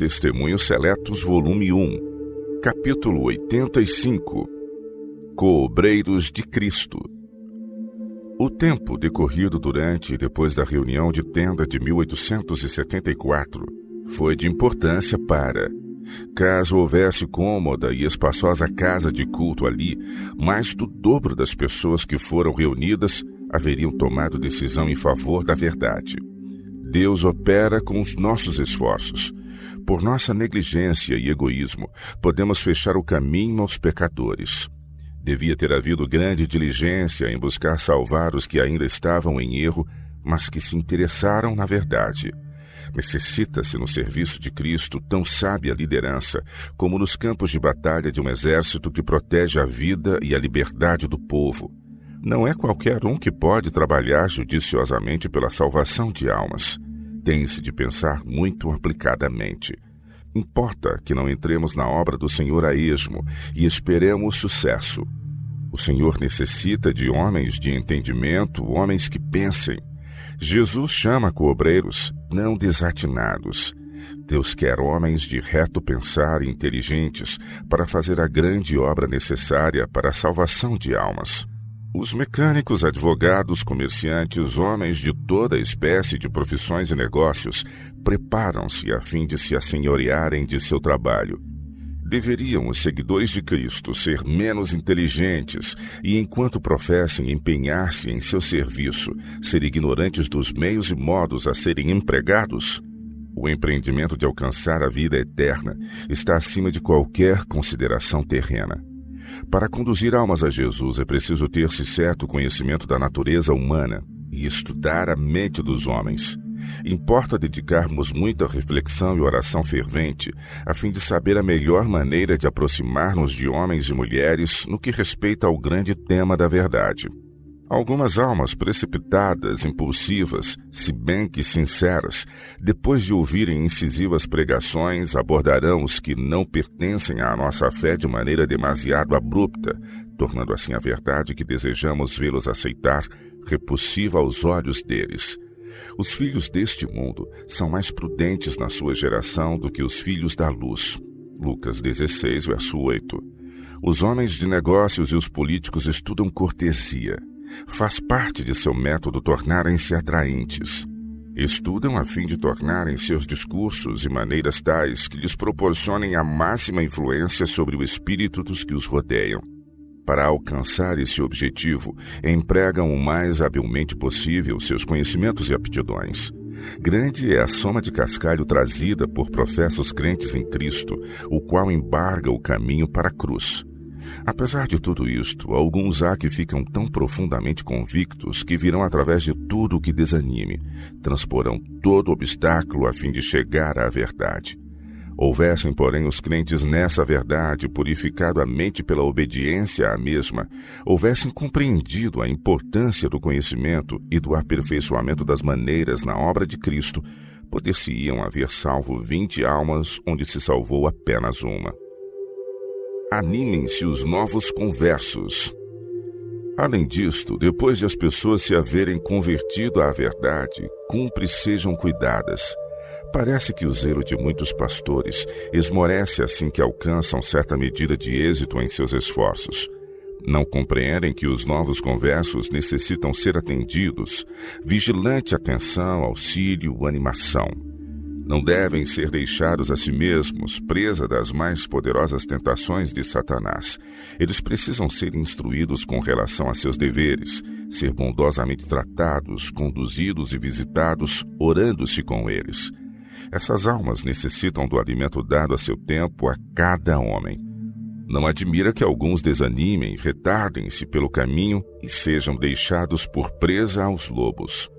Testemunhos Seletos, volume 1, capítulo 85, Coobreiros de Cristo. O tempo decorrido durante e depois da reunião de tenda de 1874 foi de importância para, caso houvesse cômoda e espaçosa casa de culto ali, mais do dobro das pessoas que foram reunidas haveriam tomado decisão em favor da verdade. Deus opera com os nossos esforços. Por nossa negligência e egoísmo, podemos fechar o caminho aos pecadores. Devia ter havido grande diligência em buscar salvar os que ainda estavam em erro, mas que se interessaram na verdade. Necessita-se no serviço de Cristo tão sábia liderança, como nos campos de batalha de um exército que protege a vida e a liberdade do povo. Não é qualquer um que pode trabalhar judiciosamente pela salvação de almas. Tem-se de pensar muito aplicadamente. Importa que não entremos na obra do Senhor a esmo e esperemos sucesso. O Senhor necessita de homens de entendimento, homens que pensem. Jesus chama coobreiros, não desatinados. Deus quer homens de reto pensar e inteligentes para fazer a grande obra necessária para a salvação de almas. Os mecânicos, advogados, comerciantes, homens de toda espécie de profissões e negócios preparam-se a fim de se assenhorearem de seu trabalho. Deveriam os seguidores de Cristo ser menos inteligentes e, enquanto professem empenhar-se em seu serviço, ser ignorantes dos meios e modos a serem empregados? O empreendimento de alcançar a vida eterna está acima de qualquer consideração terrena. Para conduzir almas a Jesus é preciso ter-se certo conhecimento da natureza humana e estudar a mente dos homens. Importa dedicarmos muita reflexão e oração fervente a fim de saber a melhor maneira de aproximar-nos de homens e mulheres no que respeita ao grande tema da verdade. Algumas almas precipitadas, impulsivas, se bem que sinceras, depois de ouvirem incisivas pregações, abordarão os que não pertencem à nossa fé de maneira demasiado abrupta, tornando assim a verdade que desejamos vê-los aceitar repulsiva aos olhos deles. Os filhos deste mundo são mais prudentes na sua geração do que os filhos da luz. Lucas 16, verso 8. Os homens de negócios e os políticos estudam cortesia. Faz parte de seu método tornarem-se atraentes. Estudam a fim de tornarem seus discursos e maneiras tais que lhes proporcionem a máxima influência sobre o espírito dos que os rodeiam. Para alcançar esse objetivo, empregam o mais habilmente possível seus conhecimentos e aptidões. Grande é a soma de cascalho trazida por professos crentes em Cristo, o qual embarga o caminho para a cruz. Apesar de tudo isto, alguns há que ficam tão profundamente convictos que virão através de tudo o que desanime, transporão todo obstáculo a fim de chegar à verdade. Houvessem, porém, os crentes nessa verdade purificado a mente pela obediência à mesma, houvessem compreendido a importância do conhecimento e do aperfeiçoamento das maneiras na obra de Cristo, poder-se-iam haver salvo 20 almas onde se salvou apenas uma. Animem-se os novos conversos. Além disto, depois de as pessoas se haverem convertido à verdade, cumpre sejam cuidadas. Parece que o zelo de muitos pastores esmorece assim que alcançam certa medida de êxito em seus esforços. Não compreendem que os novos conversos necessitam ser atendidos, vigilante atenção, auxílio, animação. Não devem ser deixados a si mesmos, presa das mais poderosas tentações de Satanás. Eles precisam ser instruídos com relação a seus deveres, ser bondosamente tratados, conduzidos e visitados, orando-se com eles. Essas almas necessitam do alimento dado a seu tempo a cada homem. Não admira que alguns desanimem, retardem-se pelo caminho e sejam deixados por presa aos lobos.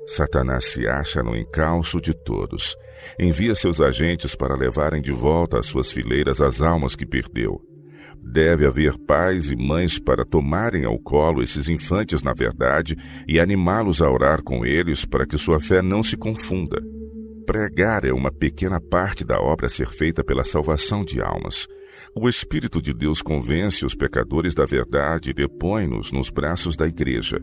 Satanás se acha no encalço de todos. Envia seus agentes para levarem de volta às suas fileiras as almas que perdeu. Deve haver pais e mães para tomarem ao colo esses infantes na verdade e animá-los a orar com eles para que sua fé não se confunda. Pregar é uma pequena parte da obra a ser feita pela salvação de almas. O Espírito de Deus convence os pecadores da verdade e depõe-nos nos braços da igreja.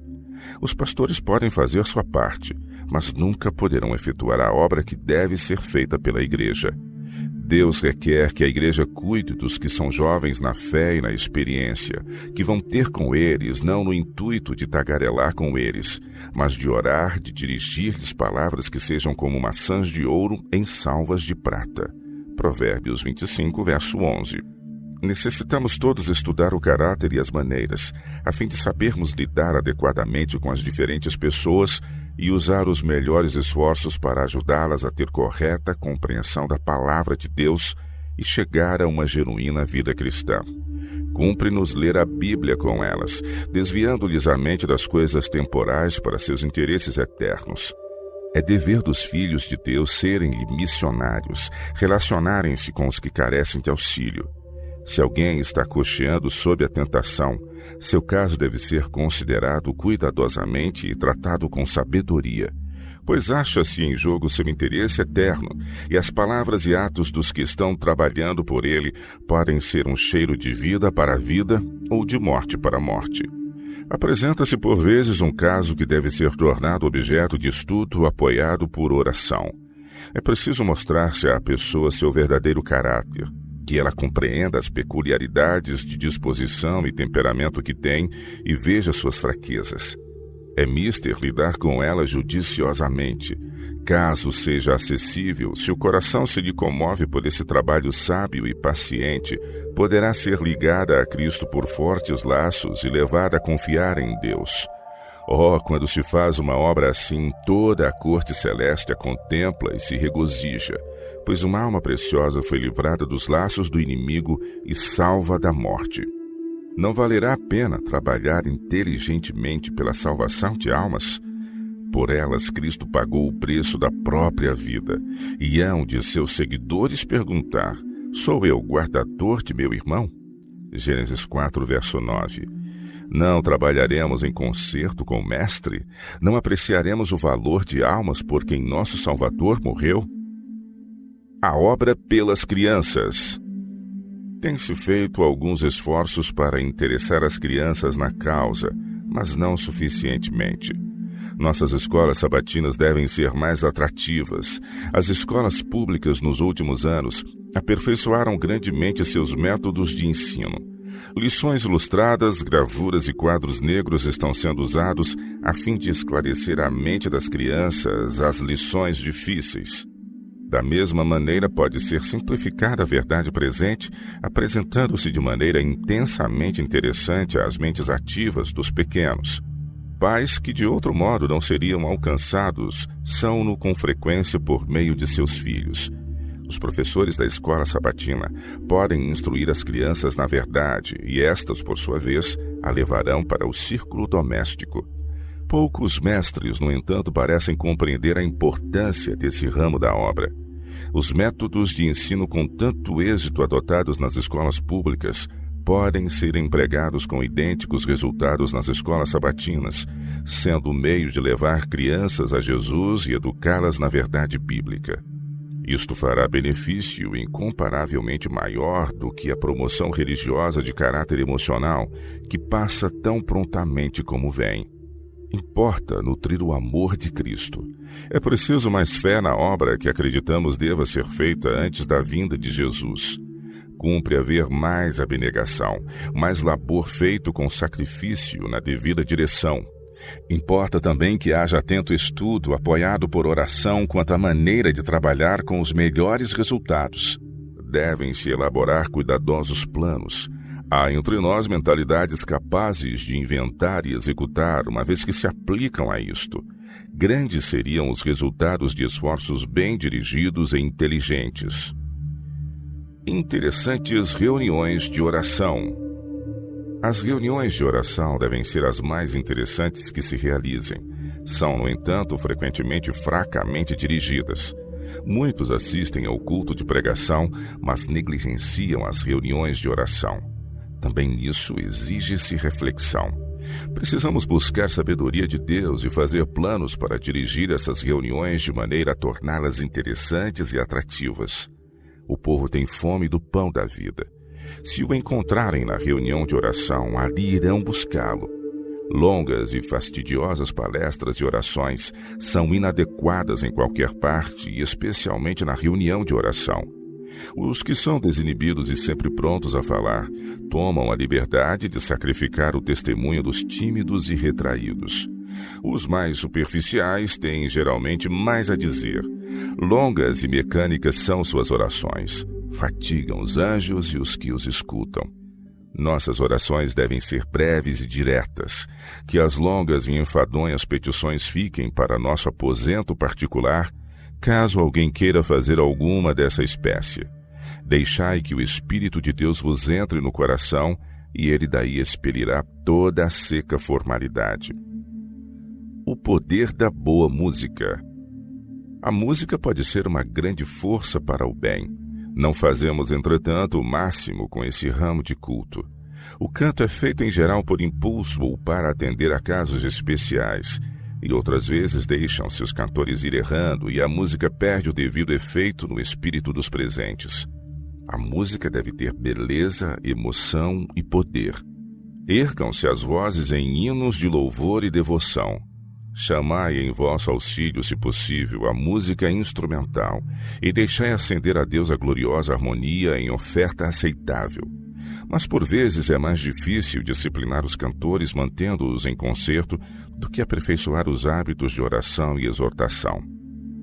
Os pastores podem fazer sua parte, mas nunca poderão efetuar a obra que deve ser feita pela igreja. Deus requer que a igreja cuide dos que são jovens na fé e na experiência, que vão ter com eles não no intuito de tagarelar com eles, mas de orar, de dirigir-lhes palavras que sejam como maçãs de ouro em salvas de prata. Provérbios 25, verso 11. Necessitamos todos estudar o caráter e as maneiras, a fim de sabermos lidar adequadamente com as diferentes pessoas e usar os melhores esforços para ajudá-las a ter correta compreensão da palavra de Deus e chegar a uma genuína vida cristã. Cumpre-nos ler a Bíblia com elas, desviando-lhes a mente das coisas temporais para seus interesses eternos. É dever dos filhos de Deus serem-lhe missionários, relacionarem-se com os que carecem de auxílio. Se alguém está cocheando sob a tentação, seu caso deve ser considerado cuidadosamente e tratado com sabedoria, pois acha-se em jogo seu interesse eterno, e as palavras e atos dos que estão trabalhando por ele podem ser um cheiro de vida para a vida ou de morte para a morte. Apresenta-se por vezes um caso que deve ser tornado objeto de estudo apoiado por oração. É preciso mostrar-se à pessoa seu verdadeiro caráter, que ela compreenda as peculiaridades de disposição e temperamento que tem e veja suas fraquezas. É mister lidar com ela judiciosamente. Caso seja acessível, se o coração se lhe comove por esse trabalho sábio e paciente, poderá ser ligada a Cristo por fortes laços e levada a confiar em Deus. Oh, quando se faz uma obra assim, toda a corte celeste a contempla e se regozija, pois uma alma preciosa foi livrada dos laços do inimigo e salva da morte. Não valerá a pena trabalhar inteligentemente pela salvação de almas? Por elas Cristo pagou o preço da própria vida, e hão de seus seguidores perguntar: sou eu guardador de meu irmão? Gênesis 4, verso 9. Não trabalharemos em concerto com o Mestre? Não apreciaremos o valor de almas por quem nosso Salvador morreu? A obra pelas crianças. Tem-se feito alguns esforços para interessar as crianças na causa, mas não suficientemente. Nossas escolas sabatinas devem ser mais atrativas. As escolas públicas nos últimos anos aperfeiçoaram grandemente seus métodos de ensino. Lições ilustradas, gravuras e quadros negros estão sendo usados a fim de esclarecer a mente das crianças às lições difíceis. Da mesma maneira, pode ser simplificada a verdade presente, apresentando-se de maneira intensamente interessante às mentes ativas dos pequenos. Pais que de outro modo não seriam alcançados são-no com frequência por meio de seus filhos. Os professores da escola sabatina podem instruir as crianças na verdade e estas, por sua vez, a levarão para o círculo doméstico. Poucos mestres, no entanto, parecem compreender a importância desse ramo da obra. Os métodos de ensino com tanto êxito adotados nas escolas públicas podem ser empregados com idênticos resultados nas escolas sabatinas, sendo o meio de levar crianças a Jesus e educá-las na verdade bíblica. Isto fará benefício incomparavelmente maior do que a promoção religiosa de caráter emocional, que passa tão prontamente como vem. Importa nutrir o amor de Cristo. É preciso mais fé na obra que acreditamos deva ser feita antes da vinda de Jesus. Cumpre haver mais abnegação, mais labor feito com sacrifício na devida direção. Importa também que haja atento estudo, apoiado por oração quanto à maneira de trabalhar com os melhores resultados. Devem-se elaborar cuidadosos planos. Há entre nós mentalidades capazes de inventar e executar, uma vez que se aplicam a isto. Grandes seriam os resultados de esforços bem dirigidos e inteligentes. Interessantes reuniões de oração. As reuniões de oração devem ser as mais interessantes que se realizem. São, no entanto, frequentemente fracamente dirigidas. Muitos assistem ao culto de pregação, mas negligenciam as reuniões de oração. Também nisso exige-se reflexão. Precisamos buscar sabedoria de Deus e fazer planos para dirigir essas reuniões de maneira a torná-las interessantes e atrativas. O povo tem fome do pão da vida. Se o encontrarem na reunião de oração, ali irão buscá-lo. Longas e fastidiosas palestras e orações são inadequadas em qualquer parte e especialmente na reunião de oração. Os que são desinibidos e sempre prontos a falar, tomam a liberdade de sacrificar o testemunho dos tímidos e retraídos. Os mais superficiais têm geralmente mais a dizer. Longas e mecânicas são suas orações. Fatigam os anjos e os que os escutam. Nossas orações devem ser breves e diretas, que as longas e enfadonhas petições fiquem para nosso aposento particular, caso alguém queira fazer alguma dessa espécie. Deixai que o Espírito de Deus vos entre no coração, e ele daí expelirá toda a seca formalidade. O poder da boa música. A música pode ser uma grande força para o bem. Não fazemos, entretanto, o máximo com esse ramo de culto. O canto é feito em geral por impulso ou para atender a casos especiais, e outras vezes deixam-se os cantores ir errando e a música perde o devido efeito no espírito dos presentes. A música deve ter beleza, emoção e poder. Ergam-se as vozes em hinos de louvor e devoção. Chamai em vosso auxílio, se possível, a música instrumental, e deixai acender a Deus a gloriosa harmonia em oferta aceitável. Mas por vezes é mais difícil disciplinar os cantores mantendo-os em concerto do que aperfeiçoar os hábitos de oração e exortação.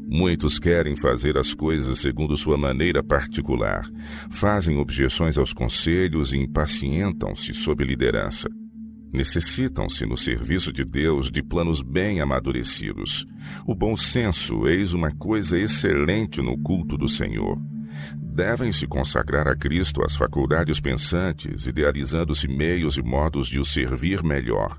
Muitos querem fazer as coisas segundo sua maneira particular, fazem objeções aos conselhos e impacientam-se sob liderança. Necessitam-se no serviço de Deus de planos bem amadurecidos. O bom senso, eis uma coisa excelente no culto do Senhor. Devem-se consagrar a Cristo as faculdades pensantes, idealizando-se meios e modos de o servir melhor.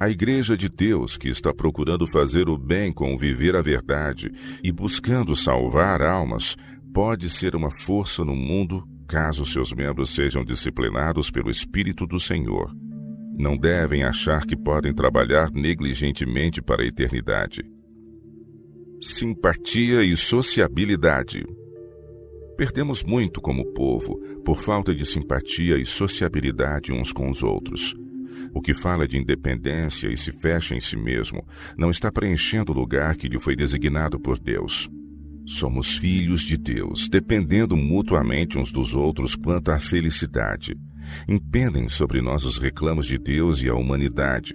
A Igreja de Deus, que está procurando fazer o bem com viver a verdade e buscando salvar almas, pode ser uma força no mundo, caso seus membros sejam disciplinados pelo Espírito do Senhor. Não devem achar que podem trabalhar negligentemente para a eternidade. Simpatia e sociabilidade. Perdemos muito como povo por falta de simpatia e sociabilidade uns com os outros. O que fala de independência e se fecha em si mesmo não está preenchendo o lugar que lhe foi designado por Deus. Somos filhos de Deus, dependendo mutuamente uns dos outros quanto à felicidade. Impendem sobre nós os reclamos de Deus e a humanidade.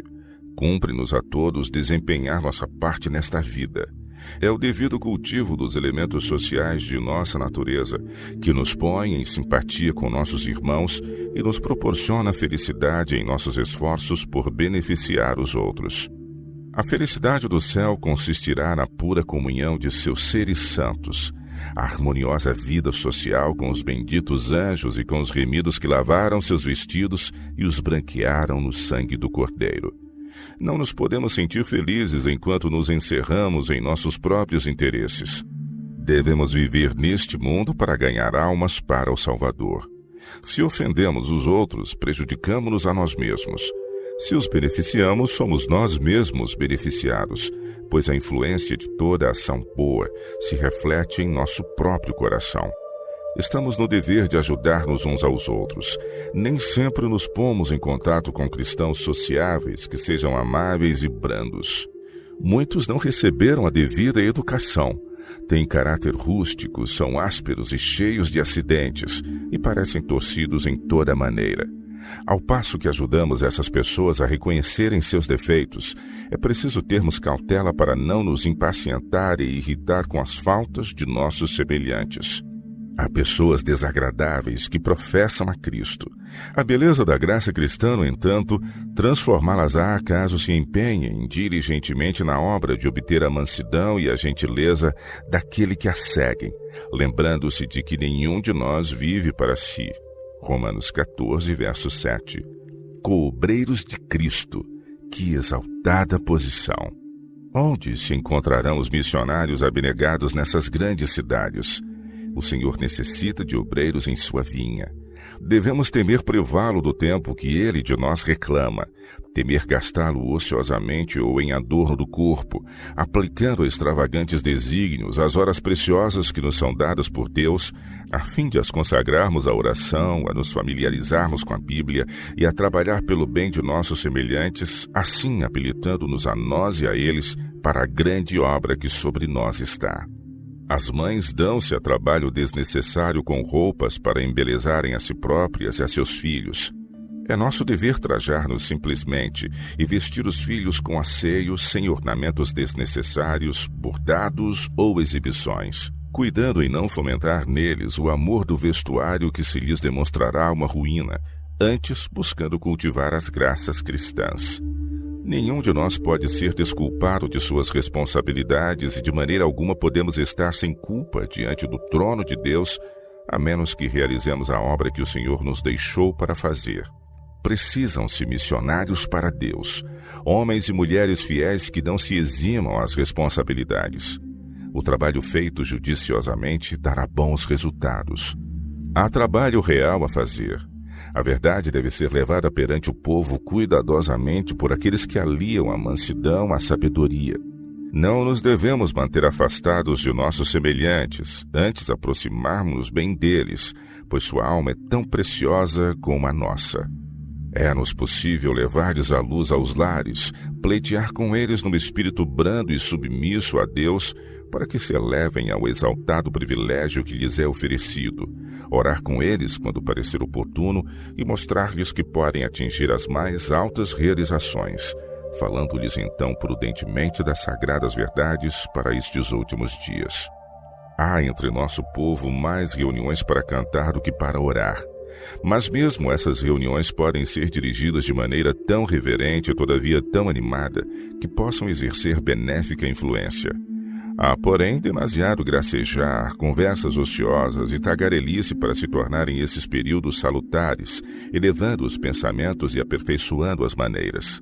Cumpre-nos a todos desempenhar nossa parte nesta vida. É o devido cultivo dos elementos sociais de nossa natureza que nos põe em simpatia com nossos irmãos e nos proporciona felicidade em nossos esforços por beneficiar os outros. A felicidade do céu consistirá na pura comunhão de seus seres santos, a harmoniosa vida social com os benditos anjos e com os remidos que lavaram seus vestidos e os branquearam no sangue do Cordeiro. Não nos podemos sentir felizes enquanto nos encerramos em nossos próprios interesses. Devemos viver neste mundo para ganhar almas para o Salvador. Se ofendemos os outros, prejudicamo-nos a nós mesmos. Se os beneficiamos, somos nós mesmos beneficiados, pois a influência de toda ação boa se reflete em nosso próprio coração. Estamos no dever de ajudar-nos uns aos outros. Nem sempre nos pomos em contato com cristãos sociáveis que sejam amáveis e brandos. Muitos não receberam a devida educação. Têm caráter rústico, são ásperos e cheios de acidentes e parecem torcidos em toda maneira. Ao passo que ajudamos essas pessoas a reconhecerem seus defeitos, é preciso termos cautela para não nos impacientar e irritar com as faltas de nossos semelhantes. Há pessoas desagradáveis que professam a Cristo. A beleza da graça cristã, no entanto, transformá-las-á caso se empenhem diligentemente na obra de obter a mansidão e a gentileza daquele que a seguem, lembrando-se de que nenhum de nós vive para si. Romanos 14, verso 7. Coobreiros de Cristo, que exaltada posição! Onde se encontrarão os missionários abnegados nessas grandes cidades? O Senhor necessita de obreiros em sua vinha. Devemos temer privá-lo do tempo que ele de nós reclama, temer gastá-lo ociosamente ou em adorno do corpo, aplicando a extravagantes desígnios as horas preciosas que nos são dadas por Deus, a fim de as consagrarmos à oração, a nos familiarizarmos com a Bíblia e a trabalhar pelo bem de nossos semelhantes, assim habilitando-nos a nós e a eles para a grande obra que sobre nós está. As mães dão-se a trabalho desnecessário com roupas para embelezarem a si próprias e a seus filhos. É nosso dever trajar-nos simplesmente e vestir os filhos com asseio, sem ornamentos desnecessários, bordados ou exibições, cuidando em não fomentar neles o amor do vestuário que se lhes demonstrará uma ruína, antes buscando cultivar as graças cristãs. Nenhum de nós pode ser desculpado de suas responsabilidades e de maneira alguma podemos estar sem culpa diante do trono de Deus, a menos que realizemos a obra que o Senhor nos deixou para fazer. Precisam-se missionários para Deus, homens e mulheres fiéis que não se eximam às responsabilidades. O trabalho feito judiciosamente dará bons resultados. Há trabalho real a fazer. A verdade deve ser levada perante o povo cuidadosamente por aqueles que aliam a mansidão à sabedoria. Não nos devemos manter afastados de nossos semelhantes, antes aproximarmos-nos bem deles, pois sua alma é tão preciosa como a nossa. É-nos possível levar-lhes a luz aos lares, pleitear com eles num espírito brando e submisso a Deus, para que se elevem ao exaltado privilégio que lhes é oferecido, orar com eles quando parecer oportuno e mostrar-lhes que podem atingir as mais altas realizações, falando-lhes então prudentemente das sagradas verdades para estes últimos dias. Há entre nosso povo mais reuniões para cantar do que para orar, mas mesmo essas reuniões podem ser dirigidas de maneira tão reverente e todavia tão animada que possam exercer benéfica influência. Há, porém, demasiado gracejar, conversas ociosas e tagarelice para se tornarem esses períodos salutares, elevando os pensamentos e aperfeiçoando as maneiras.